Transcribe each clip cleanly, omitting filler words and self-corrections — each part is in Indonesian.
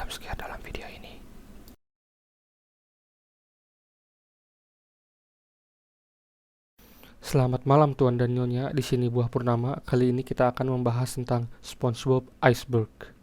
jumpscare dalam video ini. Selamat malam Tuan dan Nyonya, di sini Buah Purnama. Kali ini kita akan membahas tentang SpongeBob Iceberg.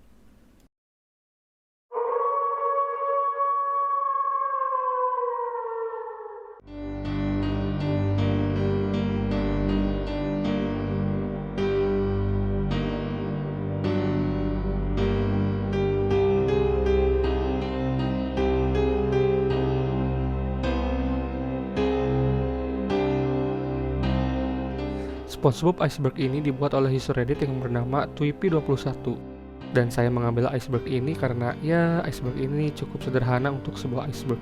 SpongeBob Iceberg ini dibuat oleh user Reddit yang bernama Tweepy21. Dan saya mengambil iceberg ini karena ya iceberg ini cukup sederhana untuk sebuah iceberg.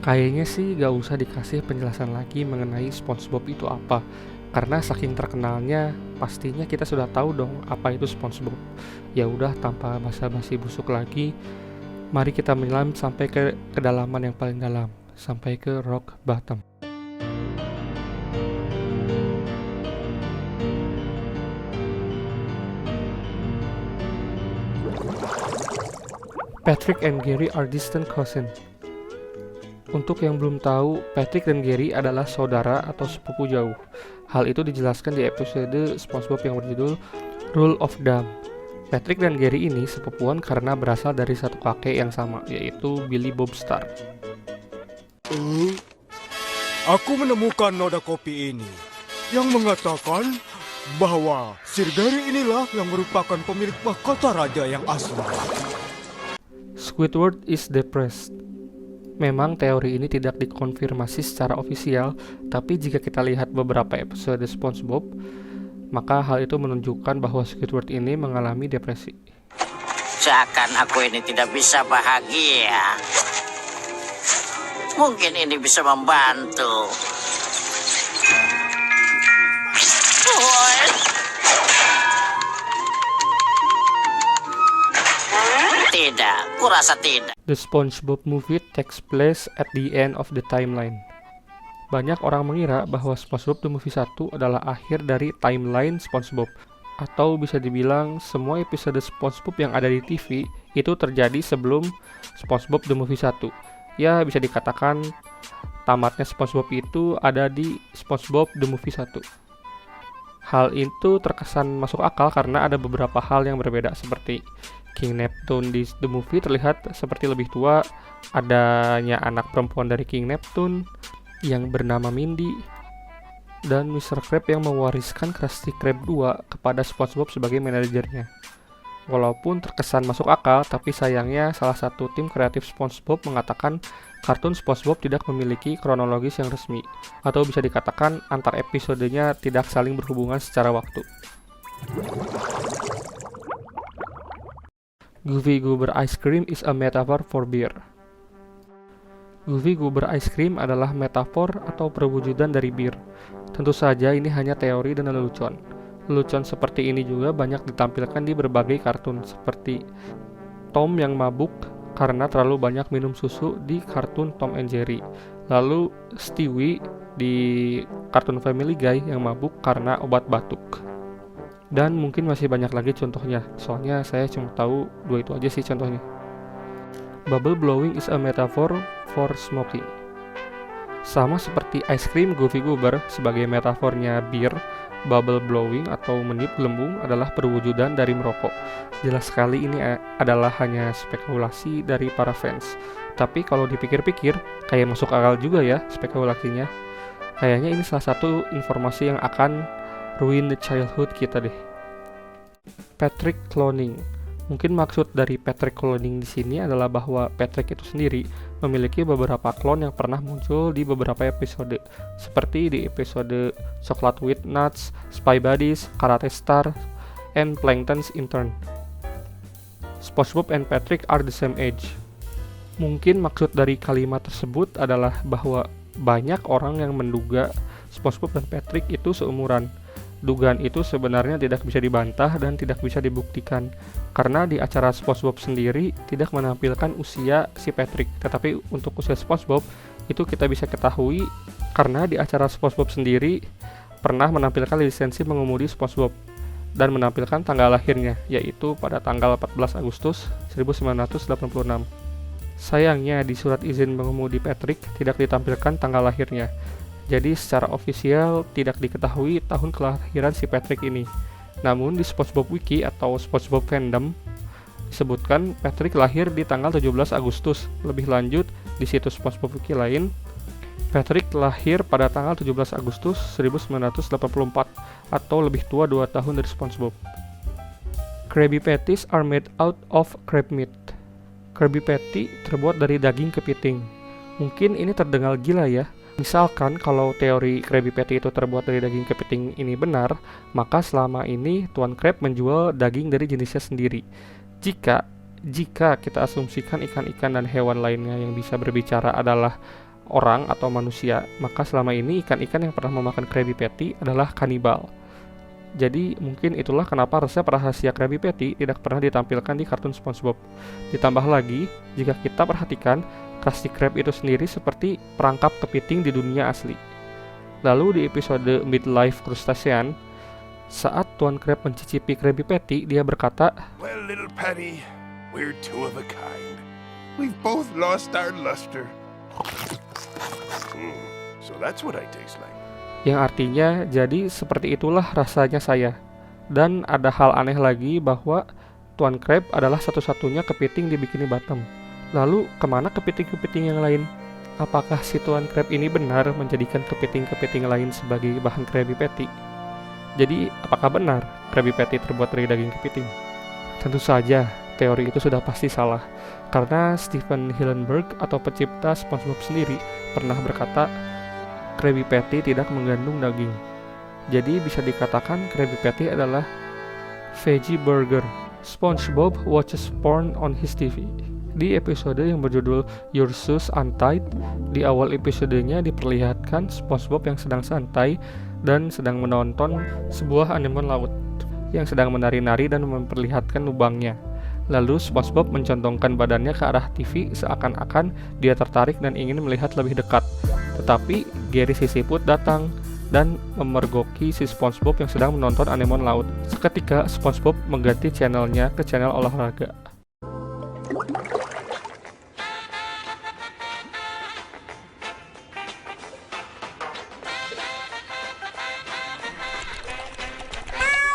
Kayaknya sih gak usah dikasih penjelasan lagi mengenai SpongeBob itu apa. Karena saking terkenalnya, pastinya kita sudah tahu dong apa itu SpongeBob. Ya udah tanpa basa-basi busuk lagi, mari kita menyelam sampai ke kedalaman yang paling dalam, sampai ke rock bottom. Patrick and Gary are distant cousins. Untuk yang belum tahu, Patrick dan Gary adalah saudara atau sepupu jauh. Hal itu dijelaskan di episode SpongeBob yang berjudul Rule of Thumb. Patrick dan Gary ini sepupuan karena berasal dari satu kakek yang sama, yaitu Billy Bob Star. Aku menemukan noda kopi ini yang mengatakan bahwa Sir Gary inilah yang merupakan pemilik mahkota raja yang asli. Squidward is depressed. Memang teori ini tidak dikonfirmasi secara ofisial, tapi jika kita lihat beberapa episode SpongeBob, maka hal itu menunjukkan bahwa Squidward ini mengalami depresi. Seakan aku ini tidak bisa bahagia. Mungkin ini bisa membantu. Tidak, kurasa tidak. The SpongeBob movie takes place at the end of the timeline. Banyak orang mengira bahwa SpongeBob The Movie 1 adalah akhir dari timeline SpongeBob. Atau bisa dibilang semua episode SpongeBob yang ada di TV itu terjadi sebelum SpongeBob The Movie 1. Ya, bisa dikatakan tamatnya SpongeBob itu ada di SpongeBob The Movie 1. Hal itu terkesan masuk akal karena ada beberapa hal yang berbeda, seperti King Neptune di The Movie terlihat seperti lebih tua, adanya anak perempuan dari King Neptune yang bernama Mindy, dan Mr. Krabs yang mewariskan Krusty Krab 2 kepada SpongeBob sebagai manajernya. Walaupun terkesan masuk akal, tapi sayangnya salah satu tim kreatif SpongeBob mengatakan kartun SpongeBob tidak memiliki kronologis yang resmi, atau bisa dikatakan antar episodenya tidak saling berhubungan secara waktu. Goofy Goober Ice Cream is a metaphor for beer. Goofy Goober Ice Cream adalah metafor atau perwujudan dari bir. Tentu saja ini hanya teori dan lelucon. Lelucon seperti ini juga banyak ditampilkan di berbagai kartun, seperti Tom yang mabuk karena terlalu banyak minum susu di kartun Tom and Jerry. Lalu Stewie di kartun Family Guy yang mabuk karena obat batuk. Dan mungkin masih banyak lagi contohnya, soalnya saya cuma tahu dua itu aja sih contohnya. Bubble blowing is a metaphor for smoking. Sama seperti ice cream Goofy Goober sebagai metafornya bir, bubble blowing atau meniup gelembung adalah perwujudan dari merokok. Jelas sekali ini adalah hanya spekulasi dari para fans. Tapi kalau dipikir-pikir, kayak masuk akal juga ya spekulasinya. Kayaknya ini salah satu informasi yang akan ruin the childhood kita deh. Patrick cloning. Mungkin maksud dari Patrick cloning di sini adalah bahwa Patrick itu sendiri memiliki beberapa klon yang pernah muncul di beberapa episode, seperti di episode Chocolate with Nuts, Spy Buddies, Karate Star, and Plankton's Intern. SpongeBob and Patrick are the same age. Mungkin maksud dari kalimat tersebut adalah bahwa banyak orang yang menduga SpongeBob dan Patrick itu seumuran. Dugaan itu sebenarnya tidak bisa dibantah dan tidak bisa dibuktikan, karena di acara SpongeBob sendiri tidak menampilkan usia si Patrick, tetapi untuk usia SpongeBob itu kita bisa ketahui karena di acara SpongeBob sendiri pernah menampilkan lisensi mengemudi SpongeBob. dan menampilkan tanggal lahirnya, yaitu pada tanggal 14 Agustus 1986. Sayangnya di surat izin mengemudi Patrick tidak ditampilkan tanggal lahirnya, jadi secara ofisial tidak diketahui tahun kelahiran si Patrick ini. Namun di SpongeBob Wiki atau SpongeBob Fandom disebutkan Patrick lahir di tanggal 17 Agustus. Lebih lanjut, di situs SpongeBob Wiki lain, Patrick lahir pada tanggal 17 Agustus 1984 atau lebih tua 2 tahun dari SpongeBob. Krabby Patties are made out of crab meat. Krabby Patty terbuat dari daging kepiting. Mungkin ini terdengar gila ya. Misalkan kalau teori Krabby Patty itu terbuat dari daging kepiting ini benar, maka selama ini Tuan Crab menjual daging dari jenisnya sendiri. Jika kita asumsikan ikan-ikan dan hewan lainnya yang bisa berbicara adalah orang atau manusia, maka selama ini ikan-ikan yang pernah memakan Krabby Patty adalah kanibal. Jadi mungkin itulah kenapa resep rahasia Krabby Patty tidak pernah ditampilkan di kartun SpongeBob. Ditambah lagi, jika kita perhatikan, Krusty Krab itu sendiri seperti perangkap kepiting di dunia asli. Lalu di episode Midlife Crustacean, saat Tuan Crab mencicipi Krabby Patty, dia berkata, "Well, little Patty, we're two of a kind. We've both lost our luster. So that's what I taste like." yang artinya, jadi seperti itulah rasanya saya. Dan ada hal aneh lagi bahwa Tuan Crab adalah satu-satunya kepiting di Bikini Bottom. Lalu, kemana kepiting-kepiting yang lain? Apakah si Tuan Crab ini benar menjadikan kepiting-kepiting lain sebagai bahan Krabby Patty? Jadi, apakah benar Krabby Patty terbuat dari daging kepiting? Tentu saja, teori itu sudah pasti salah. Karena Steven Hillenburg atau pencipta SpongeBob sendiri pernah berkata, Krabby Patty tidak mengandung daging. Jadi bisa dikatakan Krabby Patty adalah veggie burger. SpongeBob watches porn on his TV. Di episode yang berjudul Ursus Untied, di awal episodenya diperlihatkan SpongeBob yang sedang santai dan sedang menonton sebuah anemon laut yang sedang menari-nari dan memperlihatkan lubangnya. Lalu SpongeBob mencondongkan badannya ke arah TV seakan-akan dia tertarik dan ingin melihat lebih dekat. Tetapi Gary Sisiput datang dan memergoki si SpongeBob yang sedang menonton anemon laut. Seketika SpongeBob mengganti channelnya ke channel olahraga.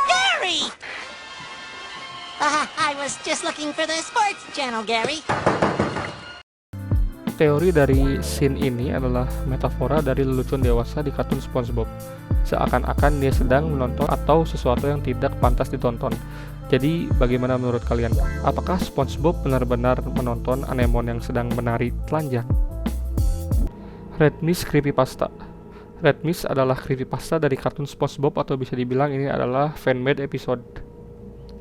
Gary! I was just looking for the sports channel, Gary. Teori dari scene ini adalah metafora dari lelucon dewasa di kartun SpongeBob. Seakan-akan dia sedang menonton atau sesuatu yang tidak pantas ditonton. Jadi, bagaimana menurut kalian? Apakah SpongeBob benar-benar menonton anemon yang sedang menari telanjang? Red Mist Creepypasta. Red Mist adalah creepypasta dari kartun SpongeBob atau bisa dibilang ini adalah fan-made episode.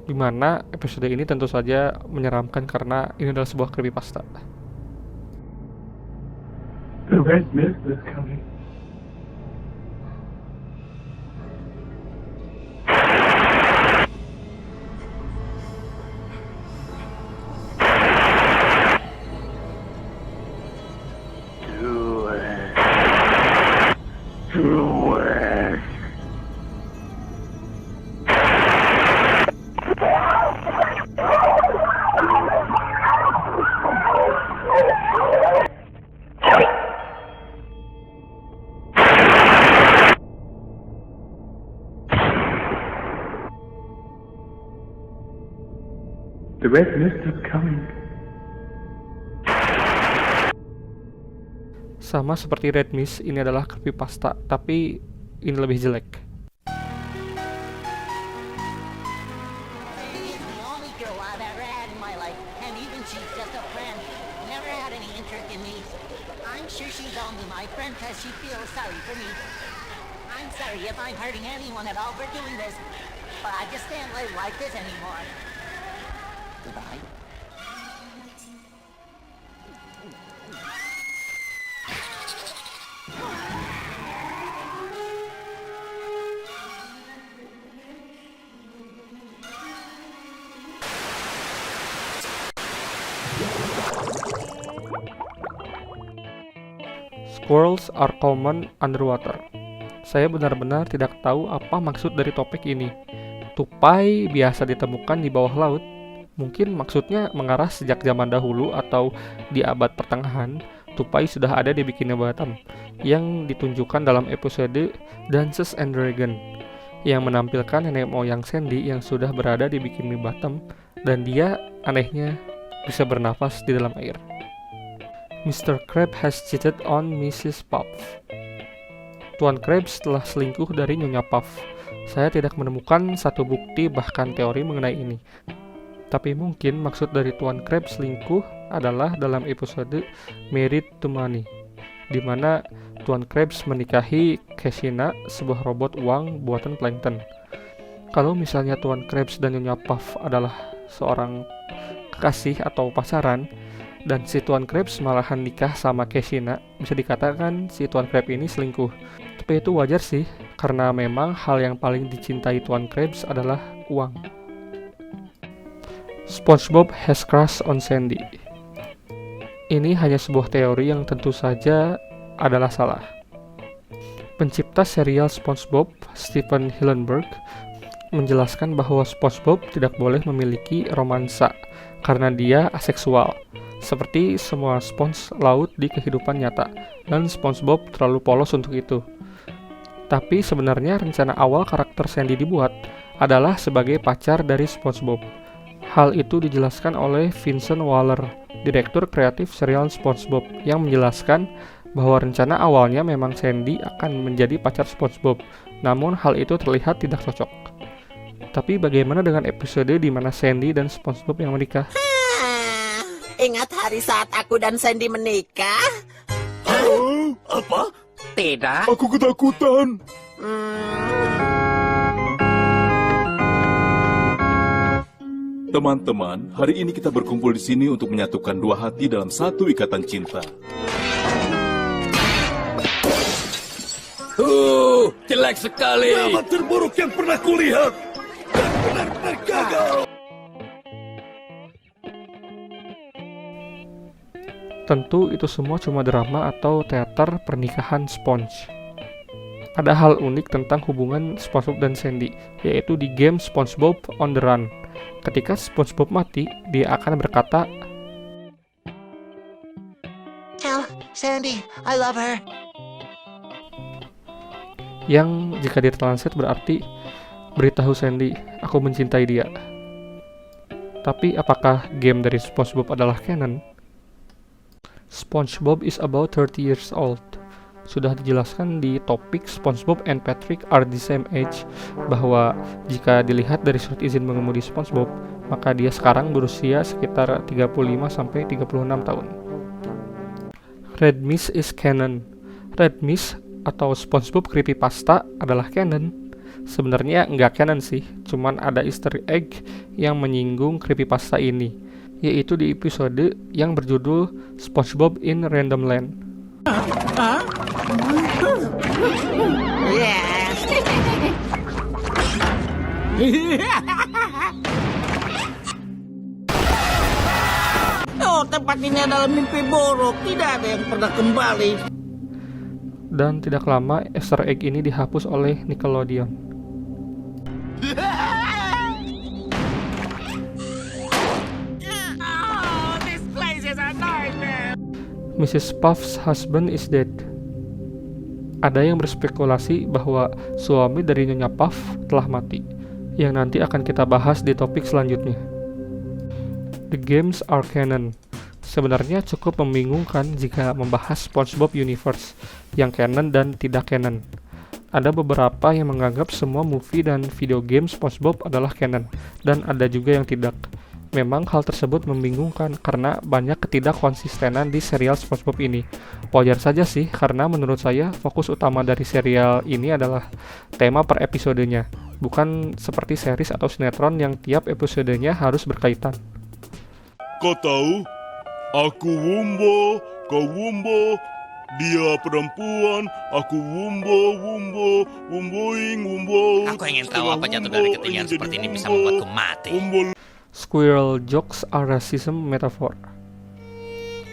Di mana episode ini tentu saja menyeramkan karena ini adalah sebuah creepypasta. The red mist is coming. The red mist is coming. Sama seperti Red Mist, ini adalah creepypasta, tapi ini lebih jelek. She's the only girl I've ever had in my life, and even she's just a friend. Never had any interest in me. I'm sure she's only my friend because she feels sorry for me. I'm sorry if I'm hurting anyone at all for doing this, but I just can't live like this anymore. Goodbye. Squirrels are common underwater. Saya benar-benar tidak tahu apa maksud dari topik ini. tupai biasa ditemukan di bawah laut. Mungkin maksudnya mengarah sejak zaman dahulu atau di abad pertengahan, tupai sudah ada di Bikini Bottom yang ditunjukkan dalam episode Dungeons and Dragons yang menampilkan nenek moyang Sandy yang sudah berada di Bikini Bottom dan dia anehnya bisa bernafas di dalam air. Mr. Crab has cheated on Mrs. Puff. Tuan Krabs telah selingkuh dari Nyonya Puff. Saya tidak menemukan satu bukti bahkan teori mengenai ini. Tapi mungkin maksud dari Tuan Krabs selingkuh adalah dalam episode Married to Money, di mana Tuan Krabs menikahi Keshina, sebuah robot uang buatan Plankton. Kalau misalnya Tuan Krabs dan Nyonya Puff adalah seorang kekasih atau pacaran, dan si Tuan Krabs malahan nikah sama Keshina, bisa dikatakan si Tuan Krabs ini selingkuh. Tapi itu wajar sih, karena memang hal yang paling dicintai Tuan Krabs adalah uang. SpongeBob has crush on Sandy. Ini hanya sebuah teori yang tentu saja adalah salah. Pencipta serial SpongeBob, Stephen Hillenburg, menjelaskan bahwa SpongeBob tidak boleh memiliki romansa karena dia aseksual, seperti semua spons laut di kehidupan nyata, dan SpongeBob terlalu polos untuk itu. Tapi sebenarnya rencana awal karakter Sandy dibuat adalah sebagai pacar dari SpongeBob. Hal itu dijelaskan oleh Vincent Waller, direktur kreatif serial SpongeBob, yang menjelaskan bahwa rencana awalnya memang Sandy akan menjadi pacar SpongeBob, namun hal itu terlihat tidak cocok. Tapi bagaimana dengan episode di mana Sandy dan SpongeBob yang menikah? Ingat hari saat aku dan Sandy menikah? Apa? Tidak. Aku ketakutan. Teman-teman, hari ini kita berkumpul di sini untuk menyatukan dua hati dalam satu ikatan cinta. Jelek sekali. Nama terburuk yang pernah kulihat. Benar-benar gagal. Tentu itu semua cuma drama atau teater pernikahan Sponge. Ada hal unik tentang hubungan SpongeBob dan Sandy, yaitu di game SpongeBob on the Run. Ketika SpongeBob mati, dia akan berkata, Tell Sandy, I love her. yang jika ditranslate berarti, beritahu Sandy, aku mencintai dia. Tapi apakah game dari SpongeBob adalah canon? SpongeBob is about 30 years old. Sudah dijelaskan di topik SpongeBob and Patrick are the same age, bahwa jika dilihat dari surat izin mengemudi SpongeBob, maka dia sekarang berusia sekitar 35-36 tahun. Red Mist is canon. Red Mist atau SpongeBob Creepypasta adalah canon. Sebenarnya nggak canon sih, cuman ada easter egg yang menyinggung creepypasta ini, yaitu di episode yang berjudul SpongeBob in Random Land. Oh, tempat ini adalah mimpi buruk. Tidak ada yang pernah kembali. Dan tidak lama easter egg ini dihapus oleh Nickelodeon. Mrs. Puff's husband is dead. Ada yang berspekulasi bahwa suami dari Nyonya Puff telah mati, yang nanti akan kita bahas di topik selanjutnya. The games are canon. Sebenarnya cukup membingungkan jika membahas SpongeBob Universe, yang canon dan tidak canon. Ada beberapa yang menganggap semua movie dan video game SpongeBob adalah canon, dan ada juga yang tidak. Memang hal tersebut membingungkan karena banyak ketidakkonsistenan di serial SpongeBob ini. Wajar saja sih, karena menurut saya fokus utama dari serial ini adalah tema per episodenya, bukan seperti series atau sinetron yang tiap episodenya harus berkaitan. Kau tahu, aku Wumbo, kau Wumbo, dia perempuan, aku Wumboing, Wumbo. Aku ingin tahu apa jatuh dari ketinggian seperti ini bisa membuatku mati. Squirrel jokes are racism metaphor.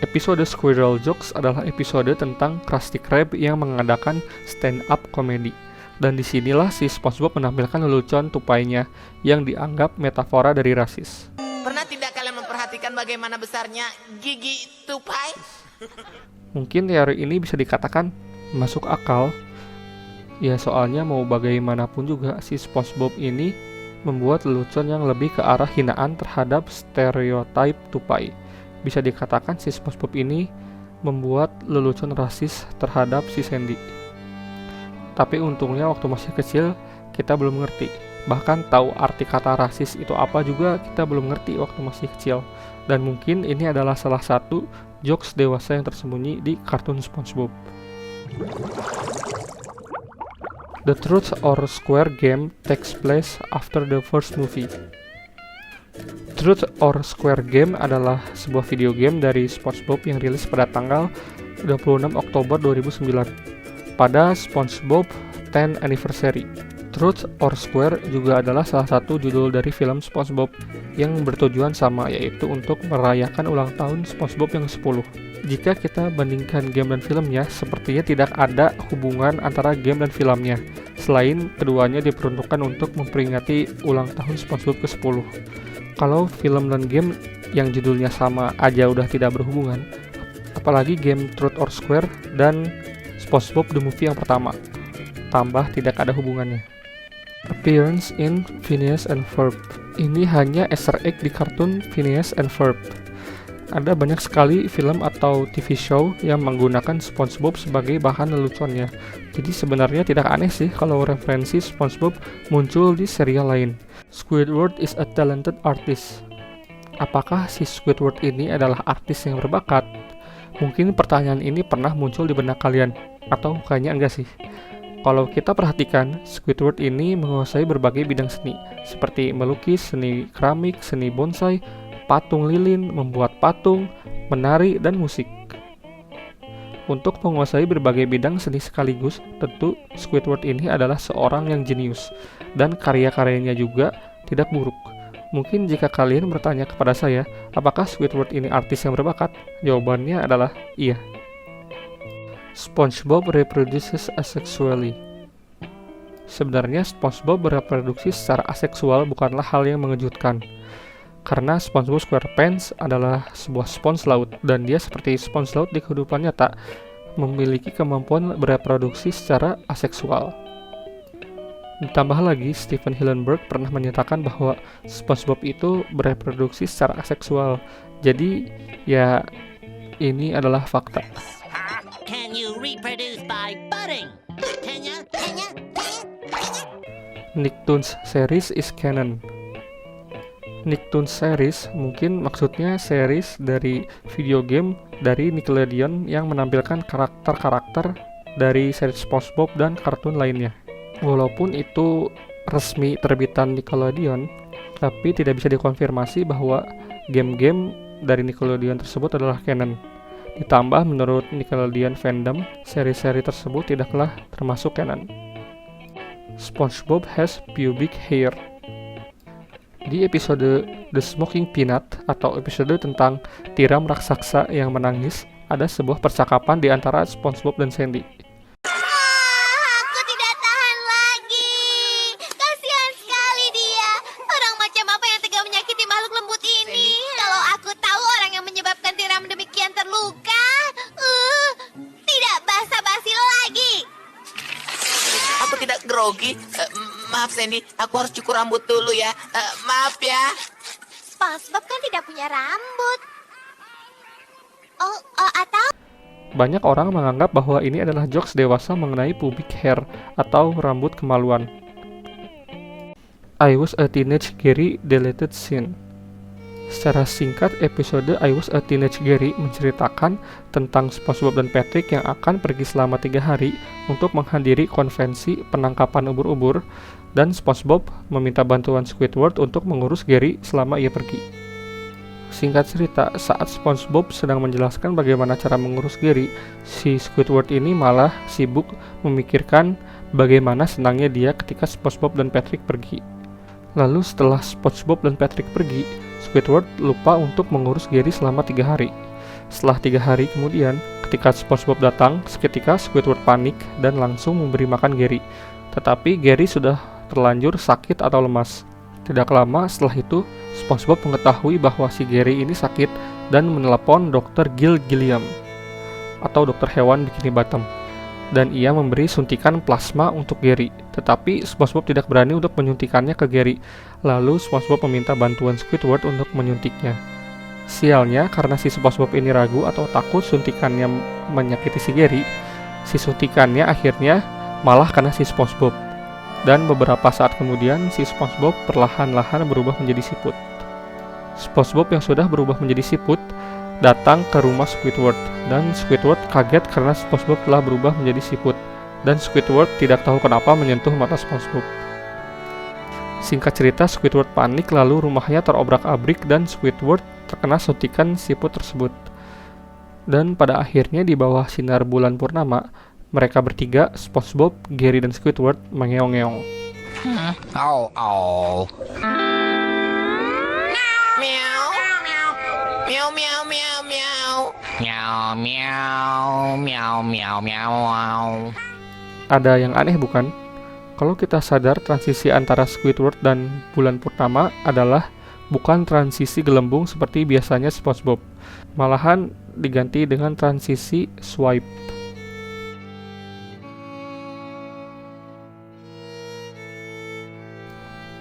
Episode Squirrel Jokes adalah episode tentang Krusty Krab yang mengadakan stand-up comedy. Dan disinilah si SpongeBob menampilkan lelucon tupainya yang dianggap metafora dari rasis. Pernah tidak kalian memperhatikan bagaimana besarnya gigi tupai? Mungkin teori ini bisa dikatakan masuk akal. Ya soalnya mau bagaimanapun juga si SpongeBob ini membuat lelucon yang lebih ke arah hinaan terhadap stereotip tupai. Bisa dikatakan si SpongeBob ini membuat lelucon rasis terhadap si Sandy. Tapi untungnya waktu masih kecil kita belum ngerti. Bahkan tahu arti kata rasis itu apa juga kita belum ngerti waktu masih kecil. Dan mungkin ini adalah salah satu jokes dewasa yang tersembunyi di kartun SpongeBob. The Truth or Square game takes place after the first movie. Truth or Square game adalah sebuah video game dari SpongeBob yang rilis pada tanggal 26 Oktober 2009 pada SpongeBob 10th Anniversary. Truth or Square juga adalah salah satu judul dari film SpongeBob yang bertujuan sama, yaitu untuk merayakan ulang tahun SpongeBob yang ke-10. Jika kita bandingkan game dan filmnya, sepertinya tidak ada hubungan antara game dan filmnya, selain keduanya diperuntukkan untuk memperingati ulang tahun SpongeBob ke-10. Kalau film dan game yang judulnya sama aja udah tidak berhubungan, apalagi game Truth or Square dan SpongeBob The Movie yang pertama, tambah tidak ada hubungannya. Appearance in Phineas and Ferb. Ini hanya Easter egg di kartun Phineas and Ferb. Ada banyak sekali film atau TV show yang menggunakan SpongeBob sebagai bahan leluconnya. Jadi sebenarnya tidak aneh sih kalau referensi SpongeBob muncul di serial lain. Squidward is a talented artist. Apakah si Squidward ini adalah artis yang berbakat? Mungkin pertanyaan ini pernah muncul di benak kalian, atau kayaknya enggak sih? Kalau kita perhatikan, Squidward ini menguasai berbagai bidang seni, seperti melukis, seni keramik, seni bonsai, patung lilin, membuat patung, menari, dan musik. Untuk menguasai berbagai bidang seni sekaligus, tentu Squidward ini adalah seorang yang jenius, dan karya-karyanya juga tidak buruk. Mungkin jika kalian bertanya kepada saya, apakah Squidward ini artis yang berbakat? Jawabannya adalah iya. SpongeBob reproduces asexually. Sebenarnya SpongeBob bereproduksi secara aseksual bukanlah hal yang mengejutkan. Karena SpongeBob SquarePants adalah sebuah spons laut, dan dia seperti spons laut di kehidupan nyata, memiliki kemampuan bereproduksi secara aseksual. Ditambah lagi, Steven Hillenburg pernah menyatakan bahwa SpongeBob itu bereproduksi secara aseksual. Jadi, ya ini adalah fakta. Can you reproduce by budding? Can ya? Nicktoons series is canon. Nicktoons series mungkin maksudnya series dari video game dari Nickelodeon yang menampilkan karakter-karakter dari series SpongeBob dan kartun lainnya. Walaupun itu resmi terbitan Nickelodeon, tapi tidak bisa dikonfirmasi bahwa game-game dari Nickelodeon tersebut adalah canon. Ditambah menurut Nickelodeon fandom, seri-seri tersebut tidaklah termasuk canon. SpongeBob has pubic hair. Di episode The Smoking Peanut atau episode tentang tiram raksasa yang menangis, ada sebuah percakapan di antara SpongeBob dan Sandy. Aku tidak tahan lagi. Kasihan sekali dia. Orang macam apa yang tega menyakiti makhluk lembut ini? Kalau aku tahu orang yang menyebabkan tiram demikian terluka, tidak basa-basi lagi. Aku tidak grogi. Maaf Sandy, aku harus cukur rambut dulu ya. Maaf ya. SpongeBob kan tidak punya rambut. Atau Banyak orang menganggap bahwa ini adalah jokes dewasa mengenai pubic hair atau rambut kemaluan. I Was a Teenage Gary deleted scene. Secara singkat, episode I Was a Teenage Gary menceritakan tentang SpongeBob dan Patrick yang akan pergi selama 3 hari untuk menghadiri konvensi penangkapan ubur-ubur, dan SpongeBob meminta bantuan Squidward untuk mengurus Gary selama ia pergi. Singkat cerita, saat SpongeBob sedang menjelaskan bagaimana cara mengurus Gary, si Squidward ini malah sibuk memikirkan bagaimana senangnya dia ketika SpongeBob dan Patrick pergi. Lalu setelah SpongeBob dan Patrick pergi, Squidward lupa untuk mengurus Gary selama 3 hari. Setelah 3 hari kemudian, ketika SpongeBob datang, seketika Squidward panik dan langsung memberi makan Gary. Tetapi Gary sudah terlanjur sakit atau lemas. Tidak lama setelah itu, SpongeBob mengetahui bahwa si Gary ini sakit dan menelepon Dr. Gilliam atau dokter hewan Bikini Bottom. Dan ia memberi suntikan plasma untuk Gary. Tetapi SpongeBob tidak berani untuk menyuntikannya ke Gary. Lalu SpongeBob meminta bantuan Squidward untuk menyuntiknya. Sialnya, karena si SpongeBob ini ragu atau takut suntikannya menyakiti si Gary, si suntikannya akhirnya malah kena si SpongeBob. Dan beberapa saat kemudian, si SpongeBob perlahan-lahan berubah menjadi siput. SpongeBob yang sudah berubah menjadi siput datang ke rumah Squidward, dan Squidward kaget karena SpongeBob telah berubah menjadi siput, dan Squidward tidak tahu kenapa menyentuh mata SpongeBob. Singkat cerita, Squidward panik lalu rumahnya terobrak-abrik dan Squidward terkena suntikan siput tersebut. Dan pada akhirnya di bawah sinar bulan purnama, mereka bertiga, SpongeBob, Gary, dan Squidward mengeong-ngeong. Meow meow meow meow. Meow meow meow meow meow. Ada yang aneh bukan? Kalau kita sadar transisi antara Squidward dan bulan purnama adalah bukan transisi gelembung seperti biasanya SpongeBob, malahan diganti dengan transisi swipe.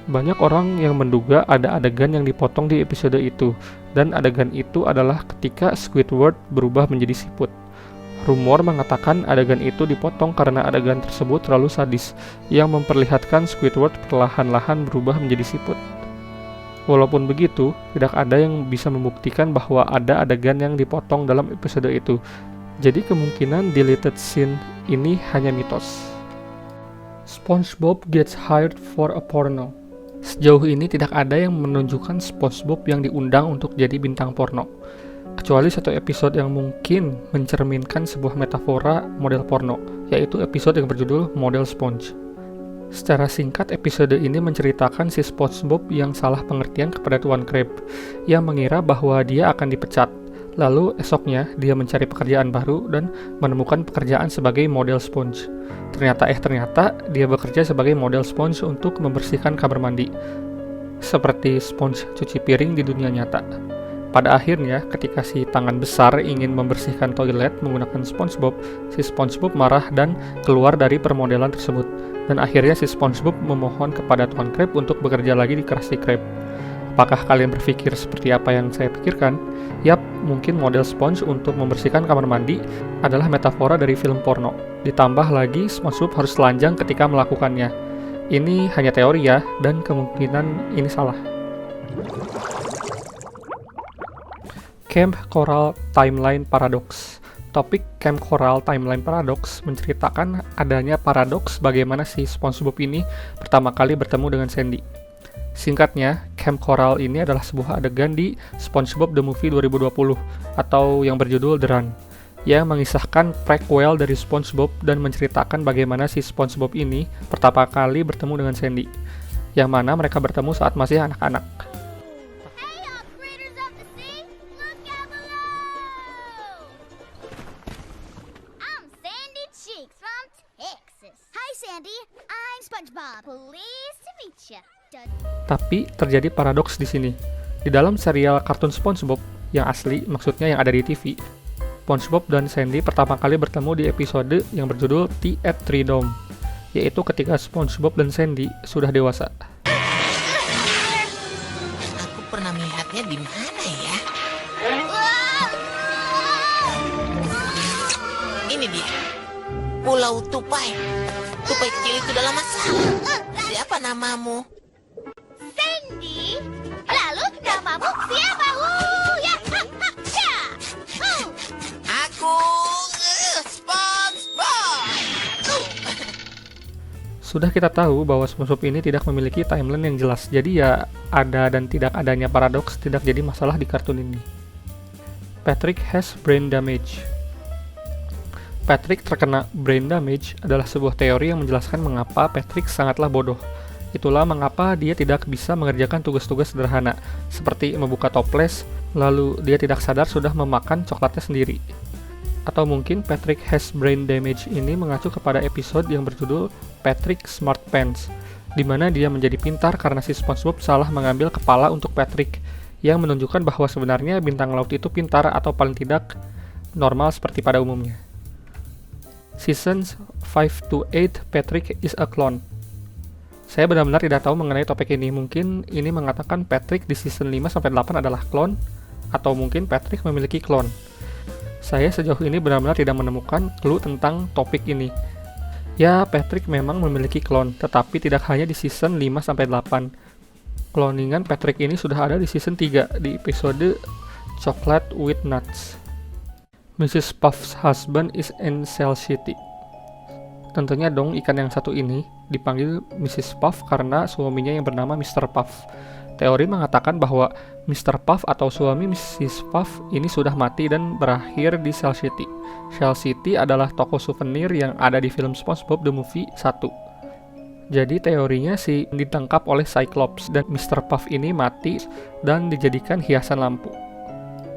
Banyak orang yang menduga ada adegan yang dipotong di episode itu, dan adegan itu adalah ketika Squidward berubah menjadi siput. Rumor mengatakan adegan itu dipotong karena adegan tersebut terlalu sadis, yang memperlihatkan Squidward perlahan-lahan berubah menjadi siput. Walaupun begitu, tidak ada yang bisa membuktikan bahwa ada adegan yang dipotong dalam episode itu. Jadi kemungkinan deleted scene ini hanya mitos. SpongeBob gets hired for a porno. Sejauh ini tidak ada yang menunjukkan SpongeBob yang diundang untuk jadi bintang porno, kecuali satu episode yang mungkin mencerminkan sebuah metafora model porno, yaitu episode yang berjudul Model Sponge. Secara singkat, episode ini menceritakan si SpongeBob yang salah pengertian kepada Tuan Krab, yang mengira bahwa dia akan dipecat. Lalu esoknya dia mencari pekerjaan baru dan menemukan pekerjaan sebagai model sponge. Ternyata dia bekerja sebagai model sponge untuk membersihkan kamar mandi, seperti sponge cuci piring di dunia nyata. Pada akhirnya, ketika si tangan besar ingin membersihkan toilet menggunakan SpongeBob, si SpongeBob marah dan keluar dari permodelan tersebut. Dan akhirnya si SpongeBob memohon kepada Tuan Krab untuk bekerja lagi di Krusty Krab. Apakah kalian berpikir seperti apa yang saya pikirkan? Yap, mungkin model sponge untuk membersihkan kamar mandi adalah metafora dari film porno. Ditambah lagi, SpongeBob harus telanjang ketika melakukannya. Ini hanya teori ya, dan kemungkinan ini salah. Camp Coral Timeline Paradox. Topik Camp Coral Timeline Paradox menceritakan adanya paradoks bagaimana si SpongeBob ini pertama kali bertemu dengan Sandy. Singkatnya, Camp Coral ini adalah sebuah adegan di SpongeBob The Movie 2020 atau yang berjudul The Run, yang mengisahkan prequel dari SpongeBob dan menceritakan bagaimana si SpongeBob ini pertama kali bertemu dengan Sandy, yang mana mereka bertemu saat masih anak-anak. Tapi terjadi paradoks di sini. Di dalam serial kartun SpongeBob yang asli, maksudnya yang ada di TV, SpongeBob dan Sandy pertama kali bertemu di episode yang berjudul Tea at Three Dome, yaitu ketika SpongeBob dan Sandy sudah dewasa. Aku pernah melihatnya di mana ya? Ini dia, Pulau Tupai. Tupai kecil itu dalam masalah. Siapa namamu? Sandy? Lalu namamu siapa? Aku SpongeBob. Sudah kita tahu bahwa SpongeBob ini tidak memiliki timeline yang jelas, jadi ya ada dan tidak adanya paradoks tidak jadi masalah di kartun ini. Patrick has brain damage. Patrick terkena brain damage adalah sebuah teori yang menjelaskan mengapa Patrick sangatlah bodoh. Itulah mengapa dia tidak bisa mengerjakan tugas-tugas sederhana, seperti membuka toples, lalu dia tidak sadar sudah memakan coklatnya sendiri. Atau mungkin Patrick has brain damage ini mengacu kepada episode yang berjudul Patrick Smart Pants, di mana dia menjadi pintar karena si SpongeBob salah mengambil kepala untuk Patrick, yang menunjukkan bahwa sebenarnya bintang laut itu pintar atau paling tidak normal seperti pada umumnya. Seasons 5-8 Patrick is a clone. Saya benar-benar tidak tahu mengenai topik ini. Mungkin ini mengatakan Patrick di season 5-8 adalah clone, atau mungkin Patrick memiliki clone. Saya sejauh ini benar-benar tidak menemukan clue tentang topik ini. Ya, Patrick memang memiliki clone, tetapi tidak hanya di season 5-8. Cloningan Patrick ini sudah ada di season 3 di episode Chocolate with Nuts. Mrs. Puff's husband is in Cell City. Tentunya dong ikan yang satu ini dipanggil Mrs. Puff karena suaminya yang bernama Mr. Puff. Teori mengatakan bahwa Mr. Puff atau suami Mrs. Puff ini sudah mati dan berakhir di Cell City. Cell City adalah toko souvenir yang ada di film SpongeBob The Movie 1. Jadi teorinya si ditangkap oleh Cyclops dan Mr. Puff ini mati dan dijadikan hiasan lampu.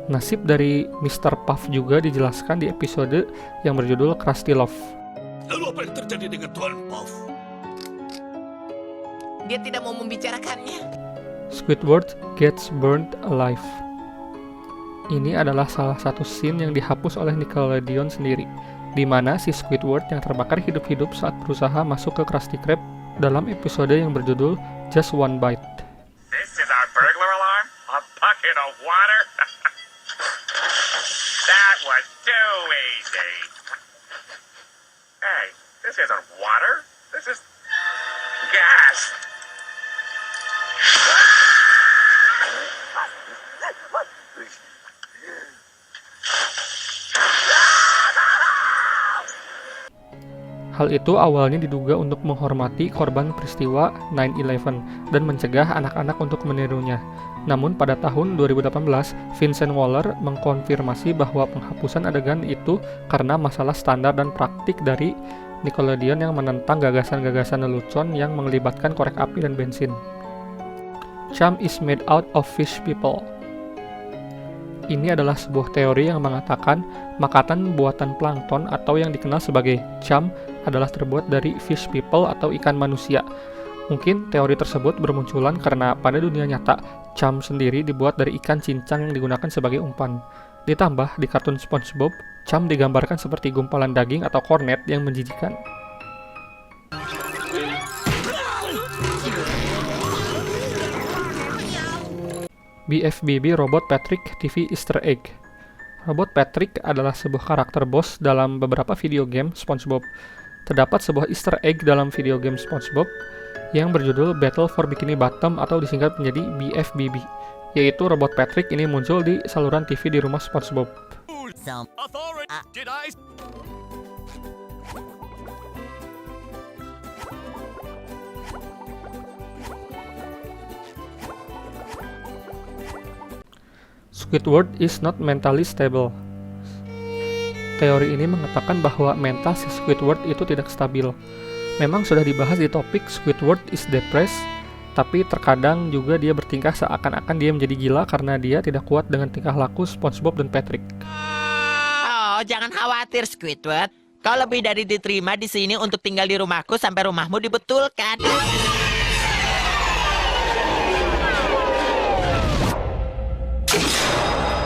Nasib dari Mr. Puff juga dijelaskan di episode yang berjudul Krusty Love. Lalu apa yang terjadi dengan Tuan Puff? Dia tidak mau membicarakannya. Squidward gets burned alive. Ini adalah salah satu scene yang dihapus oleh Nickelodeon sendiri, di mana si Squidward yang terbakar hidup-hidup saat berusaha masuk ke Krusty Krab dalam episode yang berjudul Just One Bite. This is our burglar alarm? A bucket of water? That was too easy. Hey, this isn't water. This is gas. Hal itu awalnya diduga untuk menghormati korban peristiwa 9/11 dan mencegah anak-anak untuk menirunya. Namun pada tahun 2018, Vincent Waller mengkonfirmasi bahwa penghapusan adegan itu karena masalah standar dan praktik dari Nickelodeon yang menentang gagasan-gagasan lelucon yang melibatkan korek api dan bensin. Chum is made out of fish people. Ini adalah sebuah teori yang mengatakan makanan buatan plankton atau yang dikenal sebagai chum adalah terbuat dari fish people atau ikan manusia. Mungkin teori tersebut bermunculan karena pada dunia nyata, chum sendiri dibuat dari ikan cincang yang digunakan sebagai umpan. Ditambah, di kartun SpongeBob, chum digambarkan seperti gumpalan daging atau kornet yang menjijikan. BFBB Robot Patrick TV Easter Egg. Robot Patrick adalah sebuah karakter bos dalam beberapa video game SpongeBob. Terdapat sebuah Easter egg dalam video game SpongeBob yang berjudul Battle for Bikini Bottom atau disingkat menjadi BFBB, yaitu robot Patrick ini muncul di saluran TV di rumah SpongeBob. Squidward is not mentally stable. Teori ini mengatakan bahwa mental si Squidward itu tidak stabil. Memang sudah dibahas di topik Squidward is depressed, tapi terkadang juga dia bertingkah seakan-akan dia menjadi gila karena dia tidak kuat dengan tingkah laku SpongeBob dan Patrick. Oh, jangan khawatir Squidward. Kau lebih dari diterima di sini untuk tinggal di rumahku sampai rumahmu dibetulkan.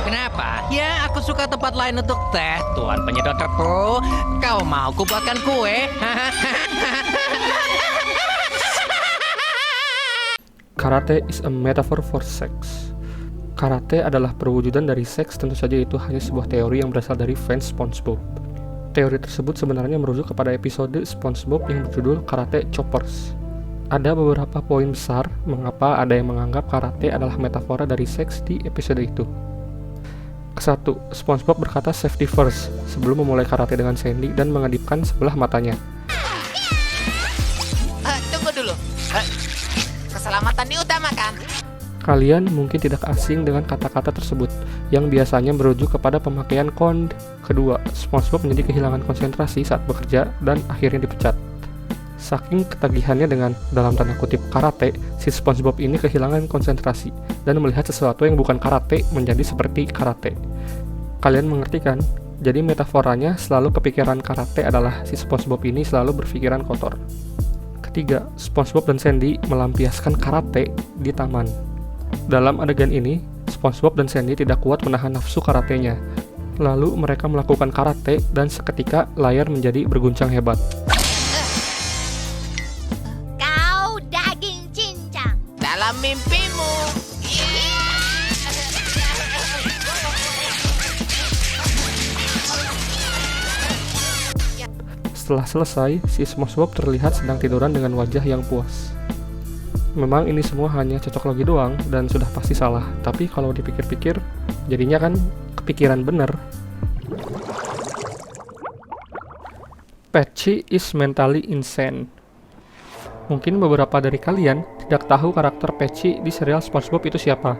Kenapa? Ya, aku suka tempat lain untuk teh, Tuan penyedoterku. Kau mau kubuatkan kue? Karate is a metaphor for sex. Karate adalah perwujudan dari seks, tentu saja itu hanya sebuah teori yang berasal dari fans SpongeBob. Teori tersebut sebenarnya merujuk kepada episode SpongeBob yang berjudul Karate Choppers. Ada beberapa poin besar mengapa ada yang menganggap karate adalah metafora dari seks di episode itu. Kesatu, SpongeBob berkata safety first sebelum memulai karate dengan Sandy dan mengedipkan sebelah matanya. Tunggu dulu. Keselamatan diutamakan. Kalian mungkin tidak asing dengan kata-kata tersebut, yang biasanya merujuk kepada pemakaian kond. Kedua, SpongeBob menjadi kehilangan konsentrasi saat bekerja dan akhirnya dipecat. Saking ketagihannya dengan dalam tanda kutip karate, si SpongeBob ini kehilangan konsentrasi dan melihat sesuatu yang bukan karate menjadi seperti karate. Kalian mengerti kan? Jadi metaforanya selalu kepikiran karate adalah si SpongeBob ini selalu berpikiran kotor. ketiga, SpongeBob dan Sandy melampiaskan karate di taman. Dalam adegan ini, SpongeBob dan Sandy tidak kuat menahan nafsu karatenya. Lalu mereka melakukan karate dan seketika layar menjadi berguncang hebat. Kau daging cincang. Dalam mimpimu. Setelah selesai, si SpongeBob terlihat sedang tiduran dengan wajah yang puas. Memang ini semua hanya cocok logi doang dan sudah pasti salah, tapi kalau dipikir-pikir, jadinya kan kepikiran bener. Patchy is mentally insane. Mungkin beberapa dari kalian tidak tahu karakter Patchy di serial SpongeBob itu siapa.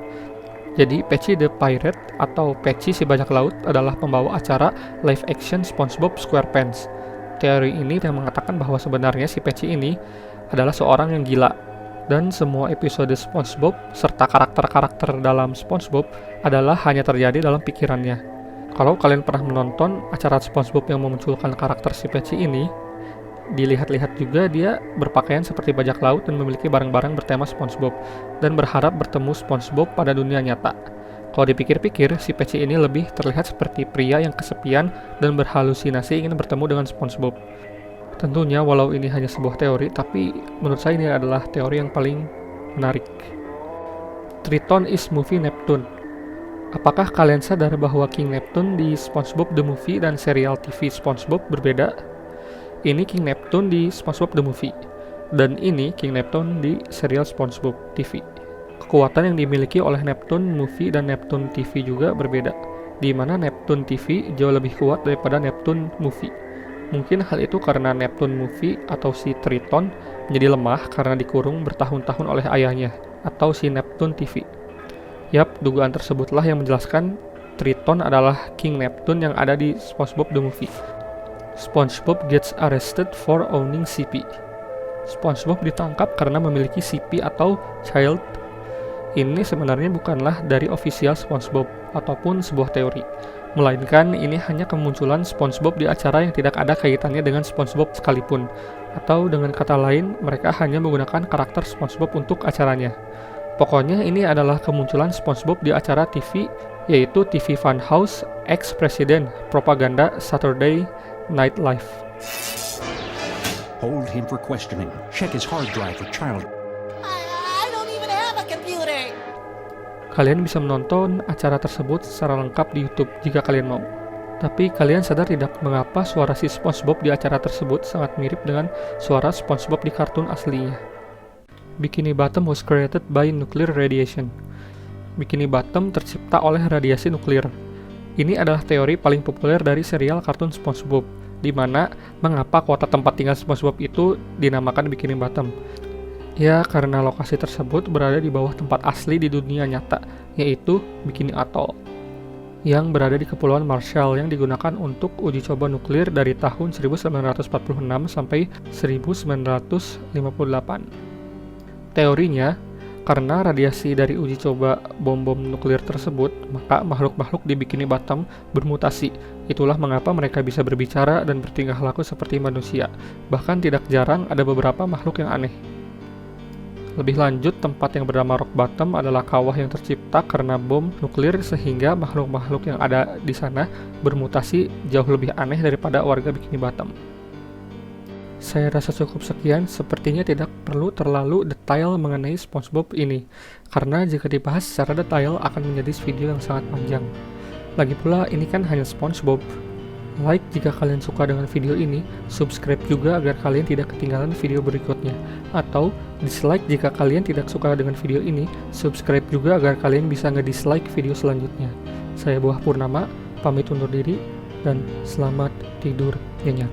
Jadi Patchy the Pirate atau Patchy si bajak laut adalah pembawa acara live action SpongeBob SquarePants. Teori ini yang mengatakan bahwa sebenarnya si Patchy ini adalah seorang yang gila, dan semua episode SpongeBob serta karakter-karakter dalam SpongeBob adalah hanya terjadi dalam pikirannya. Kalau kalian pernah menonton acara SpongeBob yang memunculkan karakter si Patchy ini, dilihat-lihat juga dia berpakaian seperti bajak laut dan memiliki barang-barang bertema SpongeBob, dan berharap bertemu SpongeBob pada dunia nyata. Kalau dipikir-pikir, si Patchy ini lebih terlihat seperti pria yang kesepian dan berhalusinasi ingin bertemu dengan SpongeBob. Tentunya walau ini hanya sebuah teori, tapi menurut saya ini adalah teori yang paling menarik. Triton is movie Neptune. Apakah kalian sadar bahwa King Neptune di SpongeBob the Movie dan serial TV SpongeBob berbeda? Ini King Neptune di SpongeBob the Movie, dan ini King Neptune di serial SpongeBob TV. Kekuatan yang dimiliki oleh Neptune Movie dan Neptune TV juga berbeda, di mana Neptune TV jauh lebih kuat daripada Neptune Movie. Mungkin hal itu karena Neptune Movie atau si Triton menjadi lemah karena dikurung bertahun-tahun oleh ayahnya, atau si Neptune TV. Yap, dugaan tersebutlah yang menjelaskan Triton adalah King Neptune yang ada di SpongeBob the Movie. SpongeBob gets arrested for owning CP. SpongeBob ditangkap karena memiliki CP atau Child. Ini sebenarnya bukanlah dari official SpongeBob ataupun sebuah teori, melainkan ini hanya kemunculan SpongeBob di acara yang tidak ada kaitannya dengan SpongeBob sekalipun, atau dengan kata lain, mereka hanya menggunakan karakter SpongeBob untuk acaranya. Pokoknya ini adalah kemunculan SpongeBob di acara TV, yaitu TV Funhouse X-President Propaganda Saturday Night Live. Hold him for questioning. Check his hard drive for child. I don't even have a computer. Kalian bisa menonton acara tersebut secara lengkap di YouTube jika kalian mau. Tapi kalian sadar tidak mengapa suara si SpongeBob di acara tersebut sangat mirip dengan suara SpongeBob di kartun aslinya. Bikini Bottom was created by nuclear radiation. Bikini Bottom tercipta oleh radiasi nuklir. Ini adalah teori paling populer dari serial kartun SpongeBob, di mana mengapa kota tempat tinggal SpongeBob itu dinamakan Bikini Bottom. Ya, karena lokasi tersebut berada di bawah tempat asli di dunia nyata, yaitu Bikini Atoll, yang berada di Kepulauan Marshall yang digunakan untuk uji coba nuklir dari tahun 1946 sampai 1958. Teorinya, karena radiasi dari uji coba bom-bom nuklir tersebut, maka makhluk-makhluk di Bikini Bottom bermutasi. Itulah mengapa mereka bisa berbicara dan bertingkah laku seperti manusia. Bahkan tidak jarang ada beberapa makhluk yang aneh. Lebih lanjut, tempat yang bernama Rock Bottom adalah kawah yang tercipta karena bom nuklir sehingga makhluk-makhluk yang ada di sana bermutasi jauh lebih aneh daripada warga Bikini Bottom. Saya rasa cukup sekian, sepertinya tidak perlu terlalu detail mengenai SpongeBob ini, karena jika dibahas secara detail akan menjadi video yang sangat panjang. Lagi pula, ini kan hanya SpongeBob. Like jika kalian suka dengan video ini, subscribe juga agar kalian tidak ketinggalan video berikutnya. Atau dislike jika kalian tidak suka dengan video ini, subscribe juga agar kalian bisa nge-dislike video selanjutnya. Saya Buah Purnama, pamit undur diri, dan selamat tidur nyenyak.